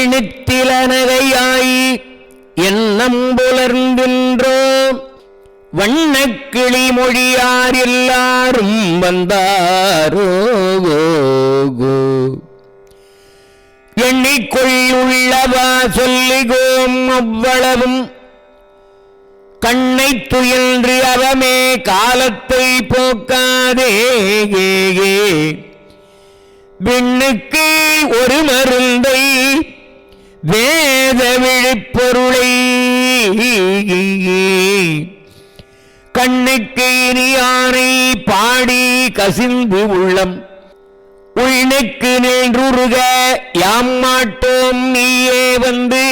ஒழிநித்திலனகையாய் எண்ணம் புலர்ந்தின்றோ வண்ணக்கிளி மொழியார் எல்லாரும் வந்தாரோ எண்ணிக்கொள் உள்ளவா சொல்லிகோம் அவ்வளவும் கண்ணை துயின்று அவமே காலத்தை போக்காதே விண்ணுக்கு ஒரு மருந்தை வேத விழிப்பொருளை கண்ணுக்கு இனியானை பாடி கசிந்து உள்ளம் உள்நெக்கு நின்றுருக யாம் மாட்டோம் நீயே வந்து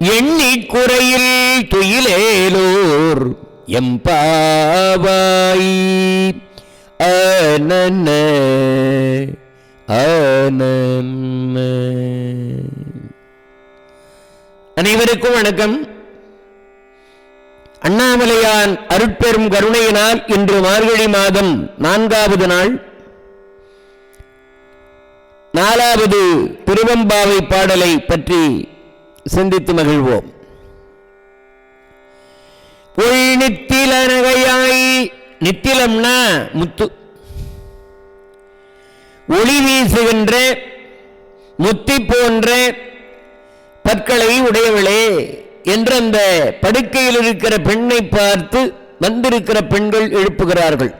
எண்ணிக்குறையில் துயிலேலோர் எம்பாவாய் ஆனன ஆனன. அனைவருக்கும் வணக்கம். அண்ணாமலையான் அருட்பெரும் கருணையினால் இன்று மார்கழி மாதம் 4வது நாள் 4வது திருவெம்பாவை பாடலை பற்றி சிந்தித்து மகிழ்வோம். ஒள் நித்திலனகையாய், நித்திலம்னா முத்து, ஒளி வீசுகின்ற முத்தி போன்ற பற்களை உடையவளே என்று அந்த படுக்கையில் இருக்கிற பெண்ணை பார்த்து வந்திருக்கிற பெண்கள் எழுப்புகிறார்கள்.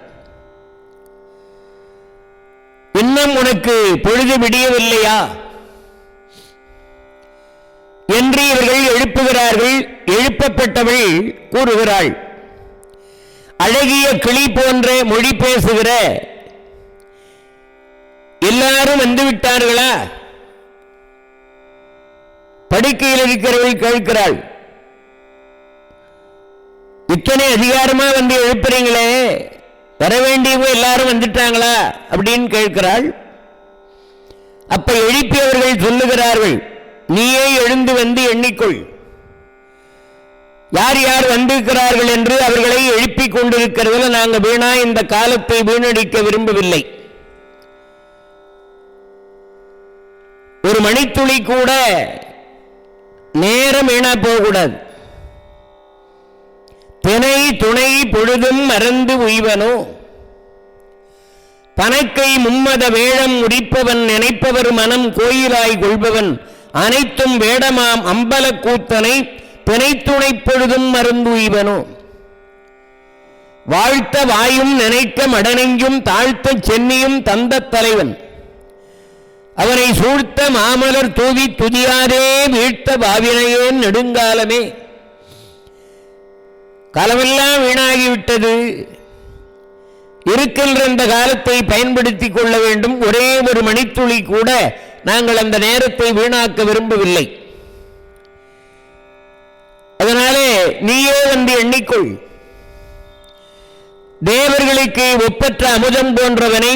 இன்னும் உனக்கு பொழுது விடியவில்லையா என்று இவர்கள் எழுப்புகிறார்கள். எழுப்பப்பட்டவள் கூறுகிறாள், அழகிய கிளி போன்ற மொழி பேசுகிற எல்லாரும் வந்துவிட்டார்களா? படுக்கையில் இருக்கிறவள் கேட்கிறாள், இத்தனை அதிகாரமா வந்து எழுப்புறீங்களே, வரவேண்டியவங்க எல்லாரும் வந்துட்டாங்களா அப்படின்னு கேட்கிறாள். அப்ப எழுப்பியவர்கள் சொல்லுகிறார்கள், நீயே எழுந்து வந்து எண்ணிக்கொள், யார் யார் வந்திருக்கிறார்கள் என்று அவர்களை எழுப்பிக் கொண்டிருக்கிறதுல நாங்கள் வீணா இந்த காலத்தை வீணடிக்க விரும்பவில்லை. ஒரு மணித்துளி கூட நேரம் வீணா போகக்கூடாது. தினை துணை பொழுதும் மறந்து உய்வனோ பனக்கை மும்மத வேழம் முடிப்பவன் நினைப்பவர் மனம் கோயிலாய் கொள்பவன் அனைத்தும் வேடமாம் அம்பல கூத்தனை பிணைத்துணை பொழுதும் மறந்து உய்வனோ வாழ்த்த வாயும் நினைக்க மடனெஞ்சும் தாழ்த்த சென்னியும் தந்த தலைவன் அவனை சூழ்த்த மாமலர் தூவி துதியாரே வீழ்த்த பாவினையேன் நெடுங்காலமே. காலமெல்லாம் வீணாகிவிட்டது, இருக்கின்ற இந்த காலத்தை பயன்படுத்திக் கொள்ள வேண்டும். ஒரே ஒரு மணித்துளி கூட நாங்கள் அந்த நேரத்தை வீணாக்க விரும்பவில்லை. அதனாலே நீயே வந்து எண்ணிக்கொள், தேவர்களுக்கு ஒப்பற்ற அமுதம் போன்றவனை,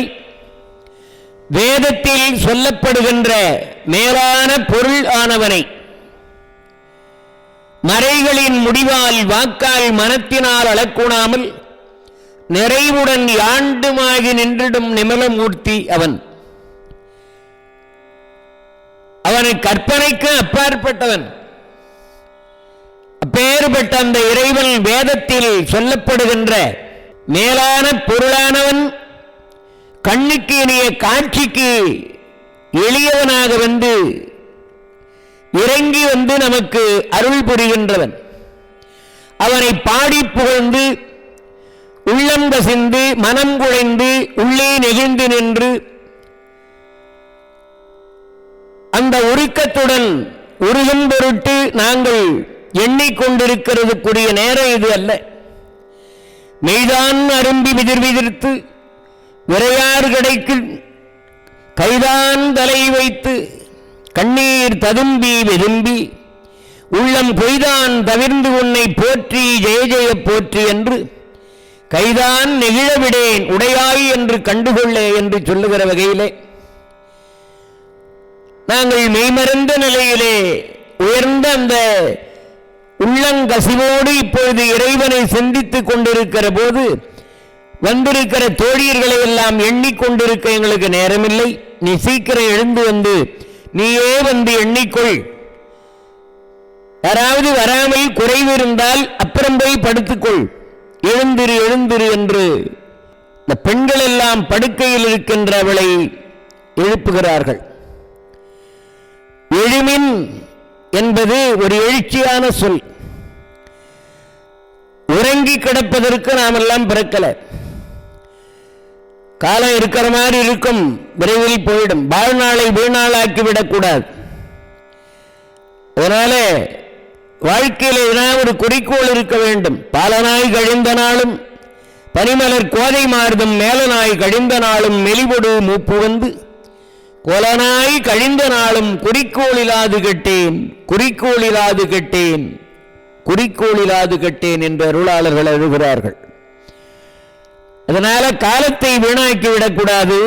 வேதத்தில் சொல்லப்படுகின்ற மேலான பொருள் ஆனவனை, மறைகளின் முடிவால் வாக்கால் மனத்தினால் அளக்குணாமல் நிறைவுடன் யாண்டுமாகி நின்றிடும் நிமலமூர்த்தி அவன். அவனை கற்பனைக்கு அப்பாற்பட்டவன். அப்பேற்பட்ட அந்த இறைவன் வேதத்தில் சொல்லப்படுகின்ற மேலான பொருளானவன், கண்ணுக்கு இனிய காட்சிக்கு எளியவனாக வந்து இறங்கி வந்து நமக்கு அருள் புரிகின்றவன். அவனை பாடி புகழ்ந்து உள்ளம் கசிந்து மனம் குழைந்து உள்ளே நெகிழ்ந்து நின்று அந்த உருக்கத்துடன் உருகும் பொருட்டு நாங்கள் எண்ணிக்கொண்டிருக்கிறதுக்குரிய நேரம் இது அல்ல. மெய்தான் அரும்பி விதிர் விதிர்த்து விரையாறு கிடைக்கு கைதான் தலை வைத்து கண்ணீர் ததும்பி விரும்பி உள்ளம் பொய்தான் தவிர்ந்து உன்னை போற்றி ஜெய ஜெய போற்றி என்று கைதான் நெகிழவிடேன் உடையாய் என்று கண்டுகொள்ளே என்று சொல்லுகிற வகையிலே நாங்கள் மெய்மறந்த நிலையிலே உயர்ந்த அந்த உள்ளங்கசிவோடு இப்பொழுது இறைவனை சிந்தித்துக் கொண்டிருக்கிற போது வந்திருக்கிற தோழியர்களை எல்லாம் எண்ணிக்கொண்டிருக்க எங்களுக்கு நேரமில்லை. நீ சீக்கிரம் எழுந்து வந்து நீயே வந்து எண்ணிக்கொள். யாராவது வராமல் குறைவு இருந்தால் அப்புறம் போய் படுத்துக்கொள், எழுந்திரு எழுந்திரு என்று இந்த பெண்கள் எல்லாம் படுக்கையில் இருக்கின்ற அவளை எழுப்புகிறார்கள். எழுமின் என்பது ஒரு எழுச்சியான சொல். உறங்கி கிடப்பதற்கு நாம் எல்லாம் பிறக்கல. காலம் இருக்கிற மாதிரி இருக்கும், விரைவில் போயிடும். வாழ்நாளை வீணாளாக்கிவிடக்கூடாது. அதனால வாழ்க்கையில் ஏதாவது ஒரு குறிக்கோள் இருக்க வேண்டும். பாலனாய் கழிந்த நாளும் பனிமலர் கோதை மார்தம் மேலனாய் கழிந்த நாளும் மெலிபொடு மூப்பு வந்து கோலனாய் கழிந்த நாளும் குறிக்கோளிலாது கெட்டேன், குறிக்கோளிலாது கெட்டேன், குறிக்கோளிலாது கெட்டேன் என்று அருளாளர்கள் எழுதுகிறார்கள். அதனால காலத்தை வீணாக்கி விடக்கூடாது.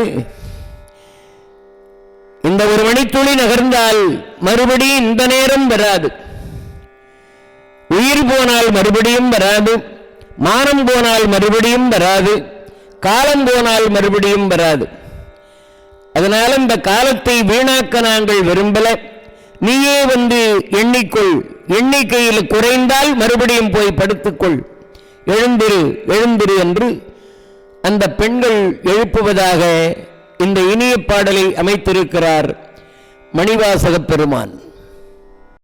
இந்த ஒரு மணித்துளி நகர்ந்தால் மறுபடியும் இந்த நேரம் வராது. உயிர் போனால் மறுபடியும் வராது, மானம் போனால் மறுபடியும் வராது, காலம் போனால் மறுபடியும் வராது. அதனால இந்த காலத்தை வீணாக்க நாங்கள் விரும்பல. நீயே வந்து எண்ணிக்கொள், எண்ணிக்கையில் குறைந்தால் மறுபடியும் போய் படுத்துக்கொள், எழுந்திரு எழுந்திரு என்று அந்த பெண்கள் எழுப்புவதாக இந்த இனிய பாடலை அமைத்திருக்கிறார் மணிவாசகப் பெருமான்.